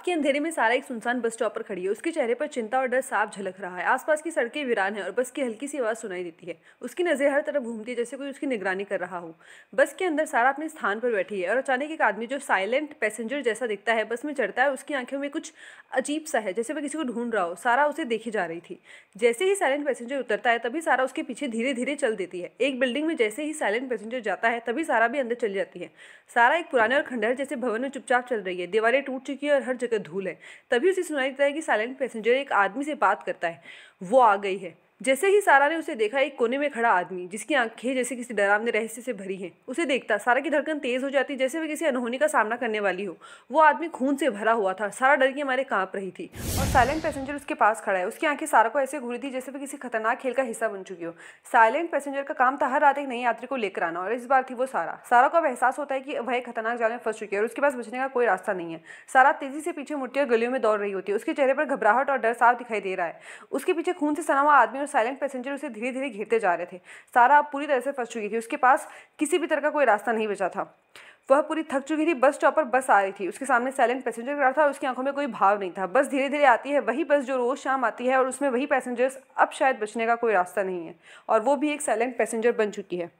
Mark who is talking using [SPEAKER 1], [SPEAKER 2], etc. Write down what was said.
[SPEAKER 1] के अंधेरे में सारा एक सुनसान बस स्टॉप पर खड़ी है। उसके चेहरे पर चिंता और डर साफ झलक रहा है। आसपास की सड़कें वीरान हैं और बस की हल्की सी आवाज़ सुनाई देती है। उसकी नज़र हर तरफ घूमती है, जैसे कोई उसकी निगरानी कर रहा हो। बस के अंदर सारा अपने स्थान पर बैठी है और अचानक एक आदमी जो साइलेंट पैसेंजर जैसा दिखता है बस में चढ़ता है। उसकी आंखों में कुछ अजीब सा है, जैसे वह किसी को ढूंढ रहा हो। सारा उसे देखी जा रही थी। जैसे ही साइलेंट पैसेंजर उतरता है तभी सारा उसके पीछे धीरे धीरे चल देती है। एक बिल्डिंग में जैसे ही साइलेंट पैसेंजर जाता है तभी सारा भी अंदर चली जाती है। सारा एक पुराने और खंडहर जैसे भवन में चुपचाप चल रही है। दीवारें टूट चुकी है और हर जगह धूल है। तभी उसे सुनाई देता है कि साइलेंट पैसेंजर एक आदमी से बात करता है। वो आ गई है। जैसे ही सारा ने उसे देखा, एक कोने में खड़ा आदमी जिसकी आंखें जैसे किसी डरावने रहस्य से भरी हैं, उसे देखता सारा की धड़कन तेज हो जाती, जैसे वह किसी अनहोनी का सामना करने वाली हो। वो आदमी खून से भरा हुआ था। सारा डर के मारे कांप रही थी और साइलेंट पैसेंजर उसके पास खड़ा है। उसकी आंखें सारा को ऐसे घूरी थी जैसे वह किसी खतरनाक खेल का हिस्सा बन चुकी हो। साइलेंट पैसेंजर का काम था हर रात एक नई यात्री को लेकर आना, और इस बार थी वो सारा। सारा को अब एहसास होता है कि वह एक खतरनाक जाल में फंस चुकी है और उसके पास बचने का कोई रास्ता नहीं है। सारा तेजी से पीछे मुड़ती और गलियों में दौड़ रही होती है। उसके चेहरे पर घबराहट और डर साफ दिखाई दे रहा है। उसके पीछे खून से सना हुआ आदमी और साइलेंट पैसेंजर उसे धीरे धीरे घेरते जा रहे थे। सारा अब पूरी तरह से फंस चुकी थी। उसके पास किसी भी तरह का कोई रास्ता नहीं बचा था। वह पूरी थक चुकी थी। बस स्टॉप पर बस आ रही थी। उसके सामने साइलेंट पैसेंजर खड़ा था और उसकी आंखों में कोई भाव नहीं था। बस धीरे धीरे आती है, वही बस जो रोज शाम आती है, और उसमें वही पैसेंजर्स। अब शायद बचने का कोई रास्ता नहीं है और वो भी एक साइलेंट पैसेंजर बन चुकी है।